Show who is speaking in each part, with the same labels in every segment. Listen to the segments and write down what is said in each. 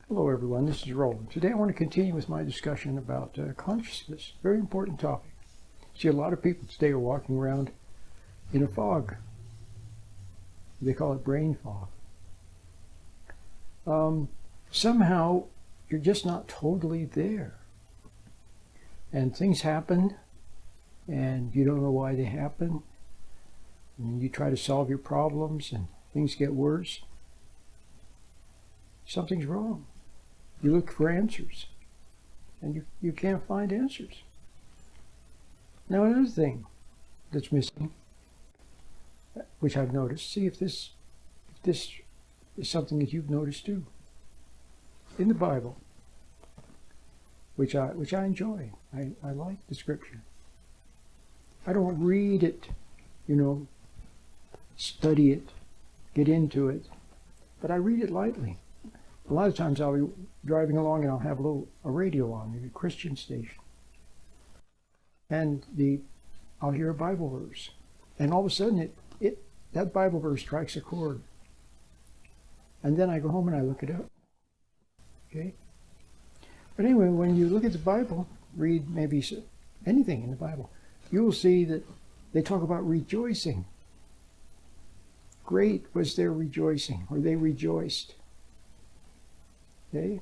Speaker 1: Hello everyone, this is Roland. Today I want to continue with my discussion about consciousness. Very important topic. See, a lot of people today are walking around in a fog. They call it brain fog. Somehow you're just not totally there. And things happen and you don't know why they happen. And you try to solve your problems and things get worse. Something's wrong. You look for answers, and you can't find answers. Now another thing that's missing, which I've noticed, see if this is something that you've noticed too. In the Bible, which I enjoy, I like the scripture. I don't read it, study it, get into it, but I read it lightly. A lot of times I'll be driving along and I'll have a radio on, maybe a Christian station. And I'll hear a Bible verse. And all of a sudden that Bible verse strikes a chord. And then I go home and I look it up. Okay? But anyway, when you look at the Bible, read maybe anything in the Bible, you will see that they talk about rejoicing. Great was their rejoicing, or they rejoiced. Okay?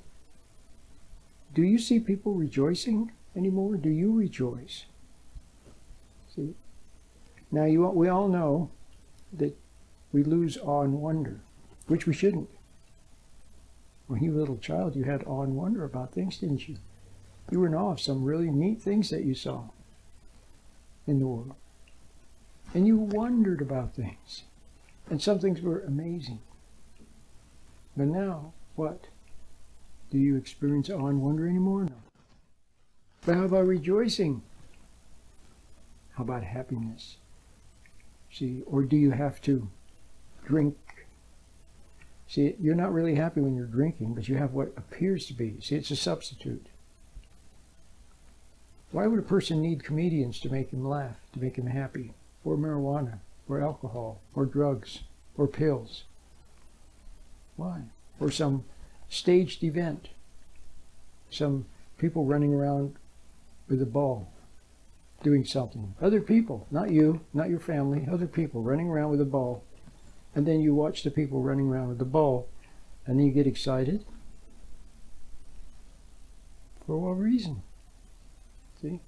Speaker 1: Do you see people rejoicing anymore? Do you rejoice? See? Now we all know that we lose awe and wonder, which we shouldn't. When you were a little child, you had awe and wonder about things, didn't you? You were in awe of some really neat things that you saw in the world. And you wondered about things. And some things were amazing. But now, what? Do you experience awe and wonder anymore? No. But how about rejoicing? How about happiness? See, or do you have to drink? See, you're not really happy when you're drinking, but you have what appears to be. See, it's a substitute. Why would a person need comedians to make him laugh, to make him happy? Or marijuana, or alcohol, or drugs, or pills? Why? Or some staged event. Some people running around with a ball, doing something. Other people, not you, not your family, other people running around with a ball. And then you watch the people running around with the ball, and then you get excited. For what reason? See?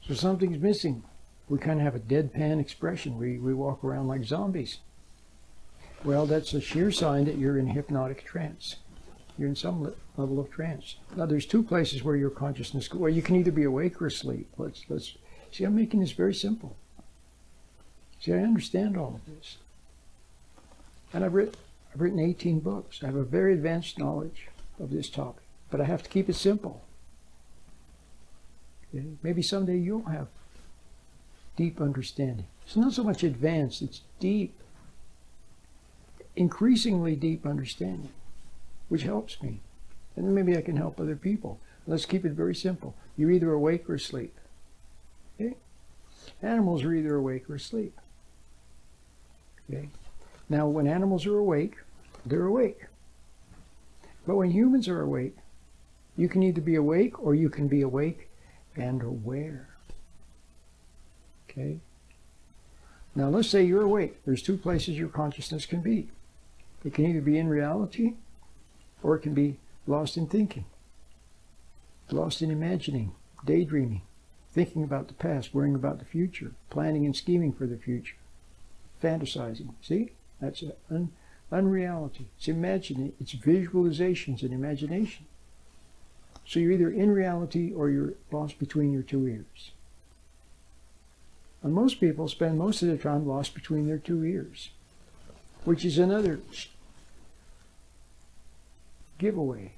Speaker 1: So something's missing. We kind of have a deadpan expression. We walk around like zombies. Well, that's a sheer sign that you're in hypnotic trance. You're in some level of trance. Now, there's two places where your consciousness goes. Well, you can either be awake or asleep. Let's see. I'm making this very simple. See, I understand all of this, and I've written 18 books. I have a very advanced knowledge of this topic, but I have to keep it simple. Okay? Maybe someday you'll have deep understanding. It's not so much advanced; it's deep. Increasingly deep understanding, which helps me. And then maybe I can help other people. Let's keep it very simple. You're either awake or asleep. Okay? Animals are either awake or asleep. Okay? Now, when animals are awake, they're awake. But when humans are awake, you can either be awake or you can be awake and aware. Okay? Now, let's say you're awake. There's two places your consciousness can be. It can either be in reality, or it can be lost in thinking, lost in imagining, daydreaming, thinking about the past, worrying about the future, planning and scheming for the future, fantasizing. See? That's unreality. It's imagining. It's visualizations and imagination. So you're either in reality or you're lost between your two ears. And most people spend most of their time lost between their two ears, which is another giveaway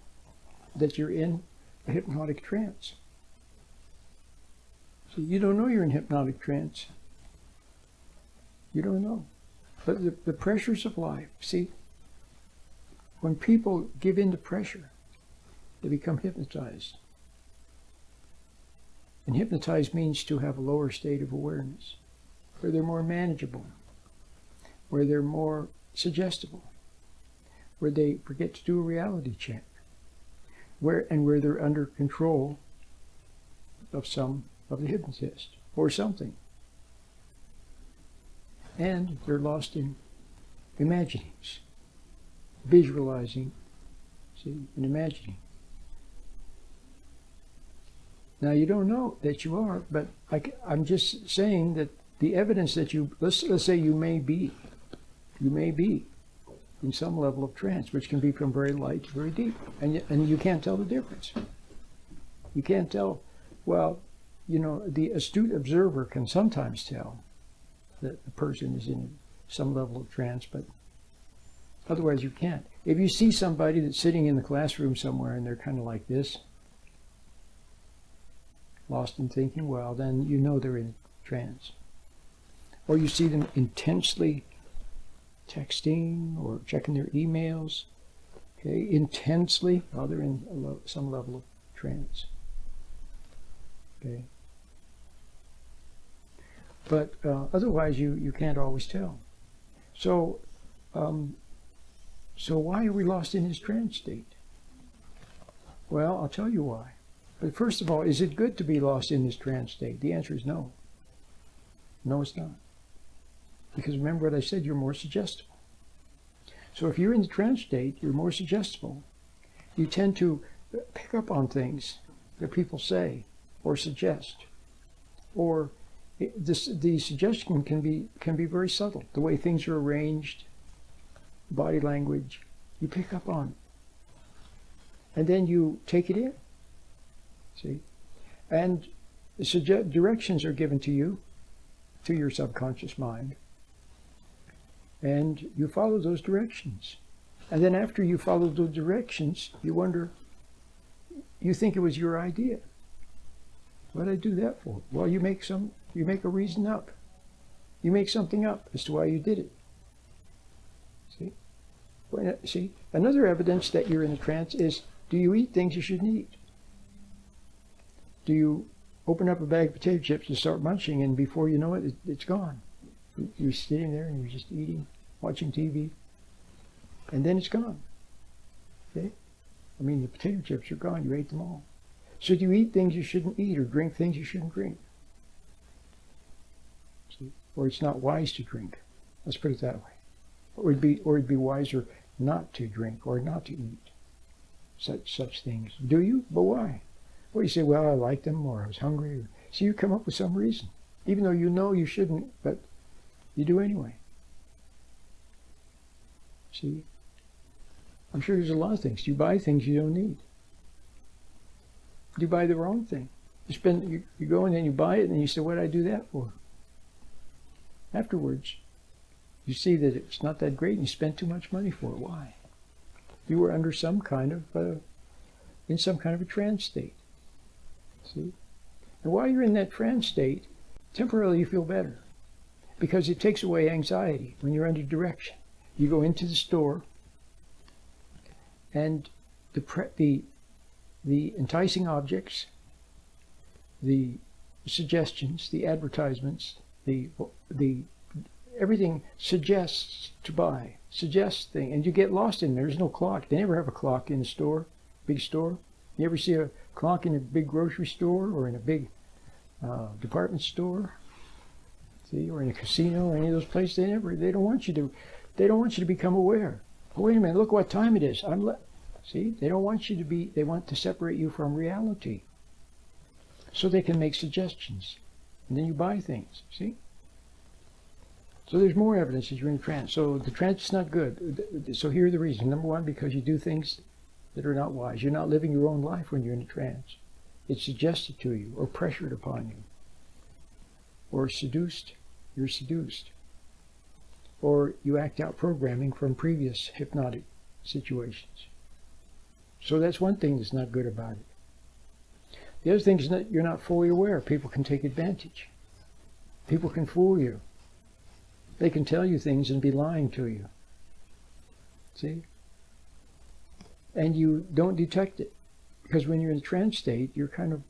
Speaker 1: that you're in a hypnotic trance. So you don't know you're in hypnotic trance. You don't know. But the pressures of life, see, when people give in to pressure, they become hypnotized. And hypnotized means to have a lower state of awareness, where they're more manageable, where they're more suggestible, where they forget to do a reality check, where they're under control of the hypnotist or something, and they're lost in imaginings, visualizing, see, and imagining. Now you don't know that you are, but I'm just saying that the evidence that let's say you may be in some level of trance, which can be from very light to very deep, and you can't tell the difference. You can't tell. Well, the astute observer can sometimes tell that the person is in some level of trance, but otherwise you can't. If you see somebody that's sitting in the classroom somewhere and they're kind of like this, lost in thinking, well, then you know they're in trance. Or you see them intensely texting or checking their emails, okay, intensely, while they're in some level of trance. Okay. But otherwise, you can't always tell. So why are we lost in this trance state? Well, I'll tell you why. But first of all, is it good to be lost in this trance state? The answer is no. No, it's not. Because remember what I said, you're more suggestible. So if you're in the trance state, you're more suggestible. You tend to pick up on things that people say or suggest. Or the suggestion can be very subtle. The way things are arranged, body language, you pick up on it. And then you take it in. See? And directions are given to you, to your subconscious mind. And you follow those directions. And then after you follow those directions, you wonder, you think it was your idea. What did I do that for? Well, you make a reason up. You make something up as to why you did it. See? Well, see? Another evidence that you're in a trance is, do you eat things you shouldn't eat? Do you open up a bag of potato chips and start munching, and before you know it, it's gone? You're sitting there and you're just eating, watching TV, and then it's gone. Okay? I mean, the potato chips are gone. You ate them all. So do you eat things you shouldn't eat or drink things you shouldn't drink? See? Or it's not wise to drink. Let's put it that way. Or it'd be wiser not to drink or not to eat such things. Do you? But why? Well, you say, well, I like them, or I was hungry. So you come up with some reason, even though you know you shouldn't, but you do anyway. See? I'm sure there's a lot of things. You buy things you don't need. You buy the wrong thing. You go and then you buy it, and then you say, what did I do that for? Afterwards, you see that it's not that great, and you spent too much money for it. Why? You were under some kind of, in some kind of a trance state. See? And while you're in that trance state, temporarily you feel better, because it takes away anxiety when you're under direction. You go into the store, and the enticing objects, the suggestions, the advertisements, the everything suggests to buy, suggests thing, and you get lost in there. There's no clock. They never have a clock in a store, big store. You ever see a clock in a big grocery store or in a big department store? See, or in a casino or any of those places? They don't want you to become aware. Oh, wait a minute, look what time it is. See, they don't want you to be. They want to separate you from reality, so they can make suggestions, and then you buy things. See. So there's more evidence that you're in trance. So the trance is not good. So here are the reasons. Number one, because you do things that are not wise. You're not living your own life when you're in a trance. It's suggested to you or pressured upon you. Or seduced. You're seduced. Or you act out programming from previous hypnotic situations. So that's one thing that's not good about it. The other thing is that you're not fully aware. People can take advantage. People can fool you. They can tell you things and be lying to you. See? And you don't detect it. Because when you're in a trance state, you're kind of,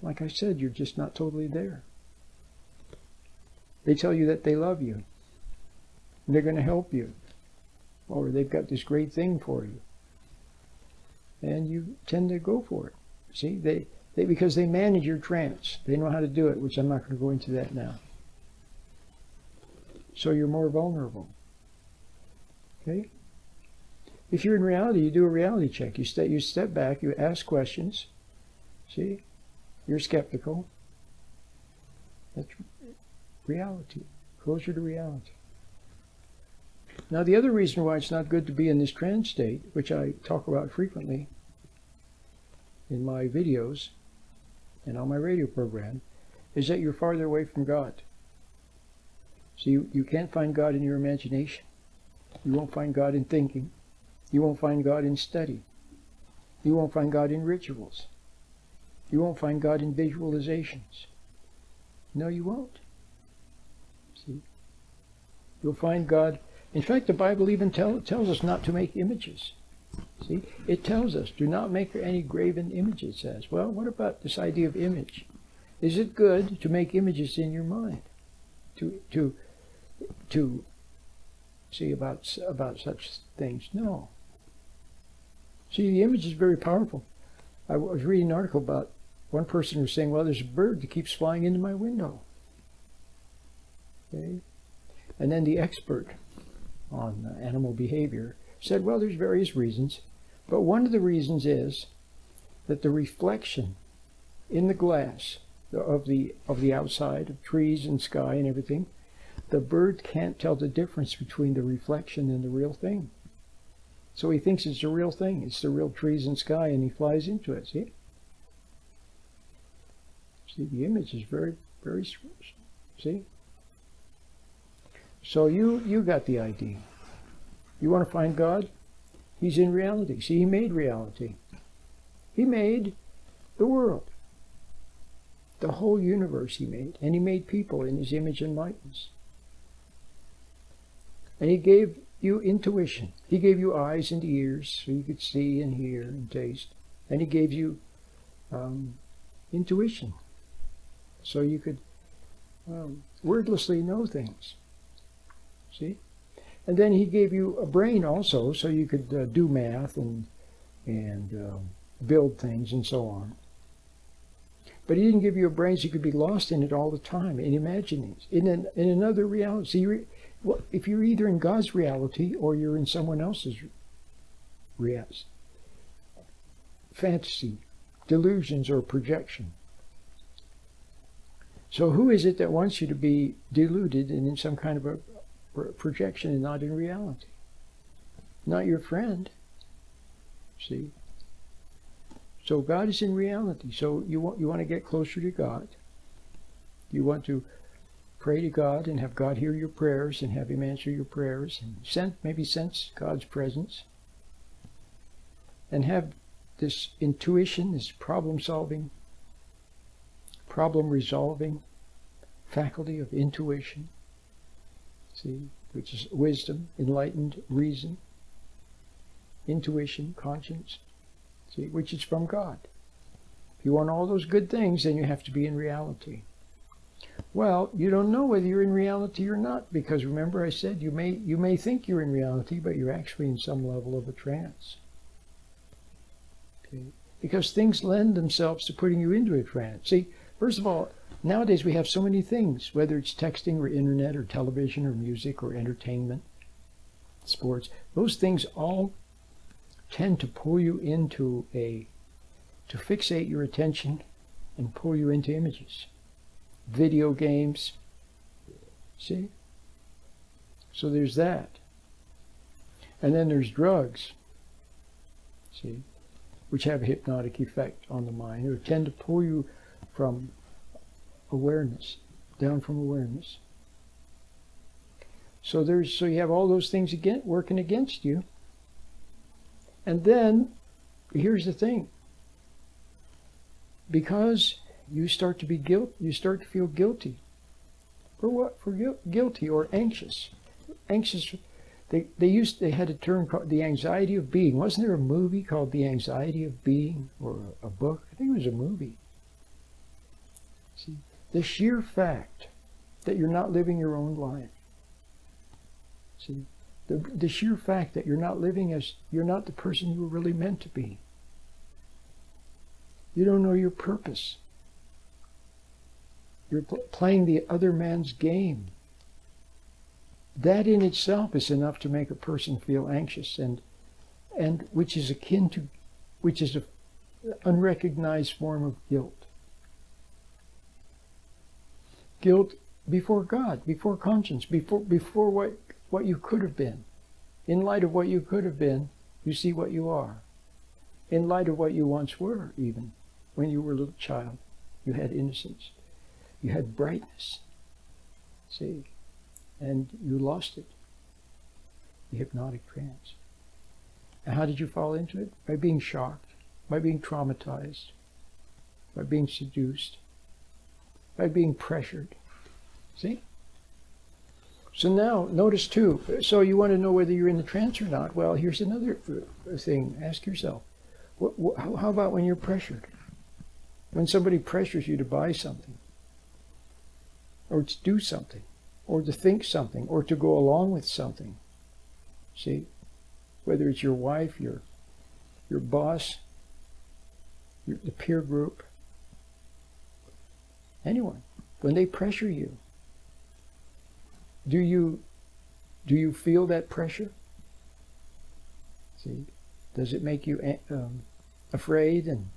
Speaker 1: like I said, you're just not totally there. They tell you that they love you. And they're going to help you. or they've got this great thing for you. And you tend to go for it. See, they because they manage your trance. They know how to do it, which I'm not going to go into that now. So you're more vulnerable. Okay? If you're in reality, you do a reality check. You step back, you ask questions. See? You're skeptical. That's reality. Closer to reality. Now, the other reason why it's not good to be in this trance state, which I talk about frequently in my videos and on my radio program, is that you're farther away from God. So you can't find God in your imagination. You won't find God in thinking. You won't find God in study. You won't find God in rituals. You won't find God in visualizations. No, you won't. See? You'll find God. In fact, the Bible even tells us not to make images. See? It tells us, do not make any graven image, it says. Well, what about this idea of image? Is it good to make images in your mind? To see about such things? No. See, the image is very powerful. I was reading an article about one person who was saying, well, there's a bird that keeps flying into my window. Okay? And then the expert on animal behavior said, well, there's various reasons, but one of the reasons is that the reflection in the glass of the outside, of trees and sky and everything, the bird can't tell the difference between the reflection and the real thing. So he thinks it's the real thing. It's the real trees and sky, and he flies into it. See? See, the image is very, very, see? So you got the idea. You want to find God? He's in reality. See, he made reality. He made the world. The whole universe he made. And he made people in his image and likeness. And he gave you intuition. He gave you eyes and ears so you could see and hear and taste. And he gave you intuition so you could wordlessly know things. See? And then he gave you a brain also so you could do math and build things and so on. But he didn't give you a brain so you could be lost in it all the time, in imaginings, in another reality. See, if you're either in God's reality or you're in someone else's reality, fantasy, delusions, or projection. So who is it that wants you to be deluded and in some kind of a projection and not in reality? Not your friend. See? So God is in reality. So you want to get closer to God. You want to pray to God and have God hear your prayers and have him answer your prayers and maybe sense God's presence. And have this intuition, this problem-solving, problem-resolving faculty of intuition. See, which is wisdom, enlightened reason, intuition, conscience, see, which is from God. If you want all those good things, then you have to be in reality. Well, you don't know whether you're in reality or not, because remember I said you may think you're in reality, but you're actually in some level of a trance. Okay? Because things lend themselves to putting you into a trance. See, first of all, nowadays we have so many things, whether it's texting or internet or television or music or entertainment, sports. Those things all tend to pull you into to fixate your attention and pull you into images. Video games, see? So there's that. And then there's drugs, see, which have a hypnotic effect on the mind, or tend to pull you from awareness, down from awareness. So you have all those things working against you. And then, here's the thing. Because you start to feel guilty. For what? For guilty or anxious. Anxious. They had a term called the anxiety of being. Wasn't there a movie called The Anxiety of Being, or a book? I think it was a movie. See, the sheer fact that you're not living your own life. See, The sheer fact that you're not living as, you're not the person you were really meant to be. You don't know your purpose. You're playing the other man's game. That in itself is enough to make a person feel anxious, and which is akin to, which is an unrecognized form of guilt. Guilt before God, before conscience, before what you could have been. In light of what you could have been, you see what you are. In light of what you once were, even when you were a little child, you had innocence, you had brightness, see, and you lost it. The hypnotic trance. And how did you fall into it? By being shocked, by being traumatized, by being seduced, by being pressured. See? So now, notice too, so you want to know whether you're in the trance or not. Well, here's another thing. Ask yourself, how about when you're pressured? When somebody pressures you to buy something, or to do something, or to think something, or to go along with something. See? Whether it's your wife, your boss, the peer group, anyone. When they pressure you, do you feel that pressure? See? Does it make you afraid, and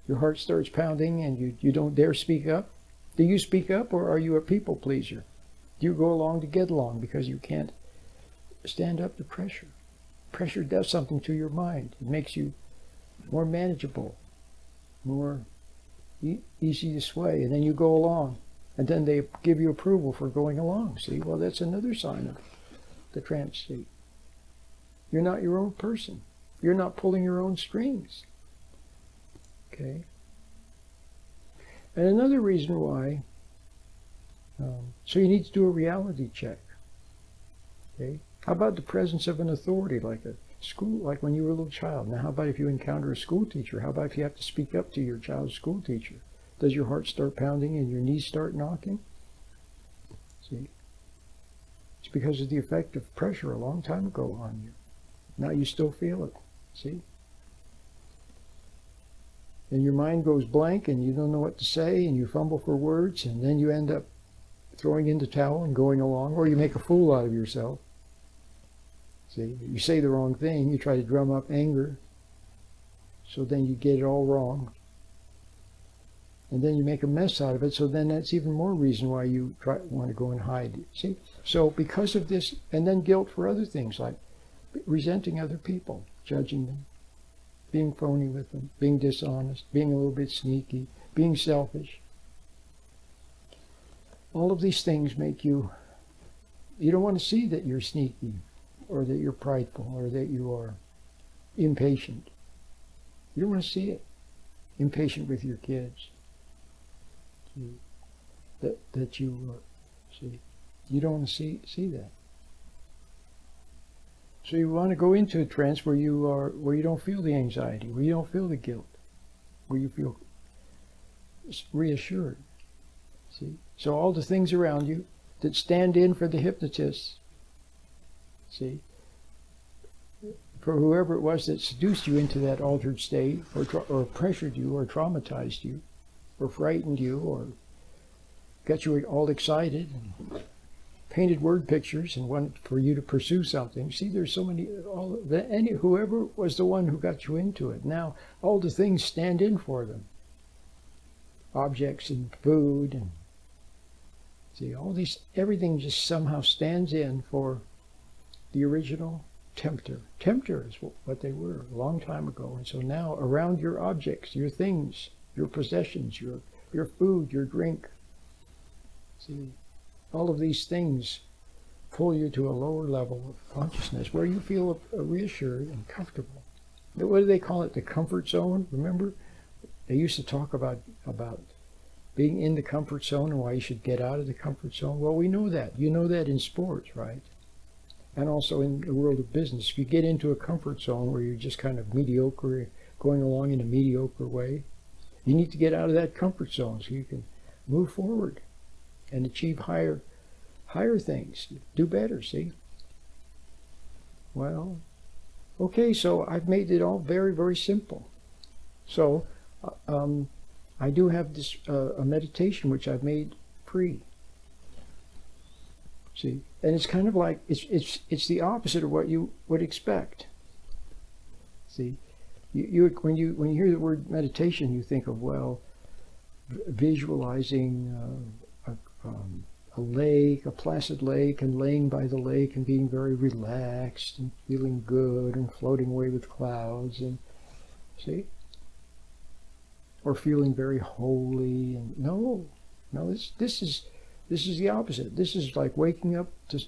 Speaker 1: your heart starts pounding and you don't dare speak up? Do you speak up, or are you a people pleaser? Do you go along to get along because you can't stand up to pressure? Pressure does something to your mind. It makes you more manageable, more easy to sway, and then you go along, and then they give you approval for going along. See, well, that's another sign of the trance state. You're not your own person. You're not pulling your own strings. Okay? And another reason why, so you need to do a reality check. Okay? How about the presence of an authority, like a school, like when you were a little child? Now, how about if you encounter a school teacher? How about if you have to speak up to your child's school teacher? Does your heart start pounding and your knees start knocking? See? It's because of the effect of pressure a long time ago on you. Now you still feel it. See? And your mind goes blank and you don't know what to say and you fumble for words, and then you end up throwing in the towel and going along, or you make a fool out of yourself. See, you say the wrong thing, you try to drum up anger, so then you get it all wrong. And then you make a mess out of it, so then that's even more reason why you want to go and hide. See? So because of this, and then guilt for other things, like resenting other people, judging them, being phony with them, being dishonest, being a little bit sneaky, being selfish. All of these things make you don't want to see that you're sneaky, or that you're prideful, or that you are impatient. You don't want to see it. Impatient with your kids. That you see. You don't want to see that. So you want to go into a trance where you don't feel the anxiety, where you don't feel the guilt, where you feel reassured. See? So all the things around you that stand in for the hypnotist, see, for whoever it was that seduced you into that altered state, or pressured you, or traumatized you, or frightened you, or got you all excited, and painted word pictures and wanted for you to pursue something. See, there's so many, whoever was the one who got you into it. Now, all the things stand in for them. Objects and food, and see, all these, everything just somehow stands in for the original tempter. Tempter is what they were a long time ago. And so now, around your objects, your things, your possessions, your food, your drink, see, all of these things pull you to a lower level of consciousness where you feel reassured and comfortable. What do they call it? The comfort zone? Remember? They used to talk about being in the comfort zone and why you should get out of the comfort zone. Well, we know that. You know that in sports, right? And also in the world of business. If you get into a comfort zone where you're just kind of mediocre, going along in a mediocre way, you need to get out of that comfort zone so you can move forward and achieve higher things. Do better, see? Well, okay, so I've made it all very, very simple. So I do have this a meditation which I've made free. See, and it's kind of like it's the opposite of what you would expect. See, when you hear the word meditation, you think of, well, visualizing a lake, a placid lake, and laying by the lake and being very relaxed and feeling good and floating away with clouds, and see, or feeling very holy. And no, this is the opposite. This is like waking up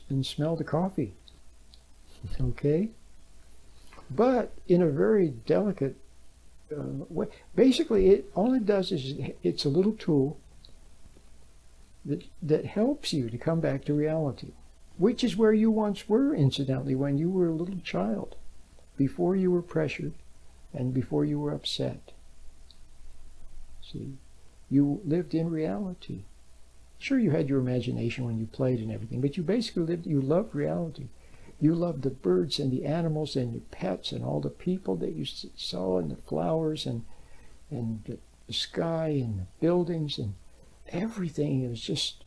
Speaker 1: and smell the coffee. Okay, but in a very delicate way. Basically, all it does is it's a little tool that helps you to come back to reality, which is where you once were, incidentally, when you were a little child, before you were pressured and before you were upset. See, you lived in reality. Sure, you had your imagination when you played and everything, but you basically you loved reality. You loved the birds and the animals and your pets and all the people that you saw, and the flowers and the sky and the buildings and everything. It was just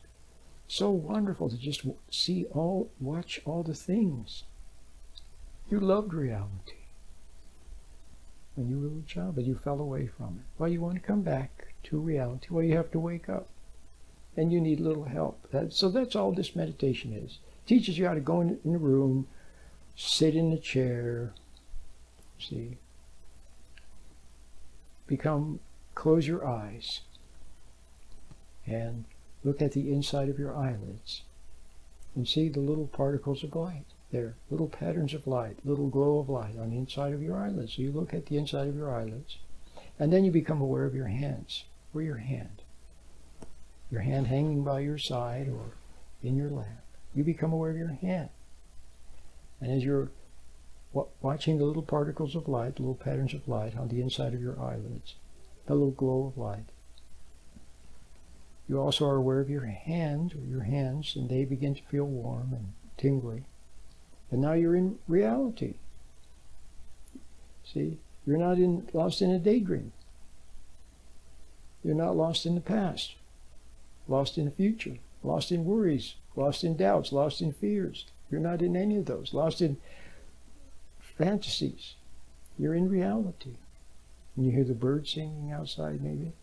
Speaker 1: so wonderful to just watch all the things. You loved reality when you were a little child, but you fell away from it. Well, you want to come back to reality. Well, you have to wake up, and you need a little help. So that's all this meditation is. It teaches you how to go in a room, sit in a chair, see, close your eyes, and look at the inside of your eyelids and see the little particles of light there, little patterns of light, little glow of light on the inside of your eyelids. So you look at the inside of your eyelids, and then you become aware of your hands, or your hand hanging by your side or in your lap. You become aware of your hand. And as you're watching the little particles of light, the little patterns of light on the inside of your eyelids, the little glow of light, you also are aware of your hand or your hands, and they begin to feel warm and tingly. And now you're in reality. See, you're not lost in a daydream. You're not lost in the past, lost in the future, lost in worries, lost in doubts, lost in fears. You're not in any of those, lost in fantasies. You're in reality. And you hear the birds singing outside, maybe,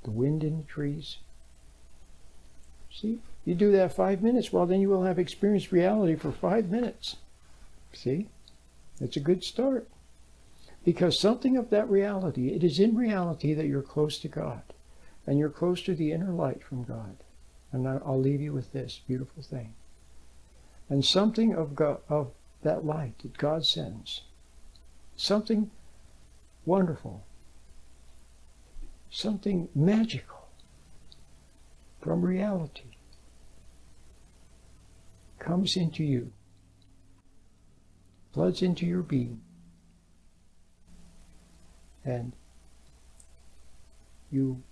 Speaker 1: the wind in the trees. See, you do that 5 minutes, well, then you will have experienced reality for 5 minutes. See, that's a good start. Because something of that reality, it is in reality that you're close to God, and you're close to the inner light from God. And I'll leave you with this beautiful thing. And something of that light that God sends, something wonderful, something magical from reality, comes into you, floods into your being, and you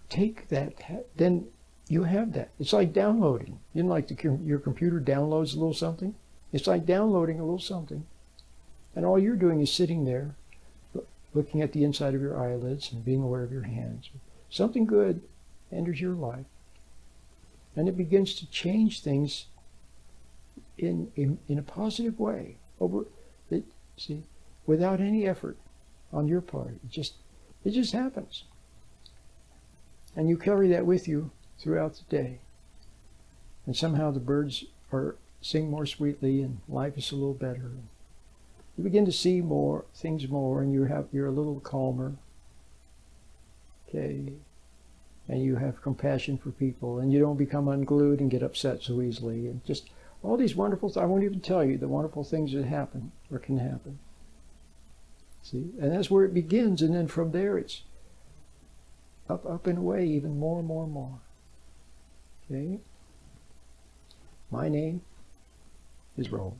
Speaker 1: take that, then you have that. It's like downloading. You know, like your computer downloads a little something? It's like downloading a little something. And all you're doing is sitting there, looking at the inside of your eyelids and being aware of your hands. Something good enters your life, and it begins to change things in a positive way, without any effort on your part. It just happens. And you carry that with you throughout the day. And somehow the birds sing more sweetly, and life is a little better. You begin to see things more, and you're a little calmer. Okay. And you have compassion for people, and you don't become unglued and get upset so easily. And just all these wonderful things. I won't even tell you the wonderful things that happen or can happen. See? And that's where it begins, and then from there it's up and away even more and more and more. Okay? My name is Roland.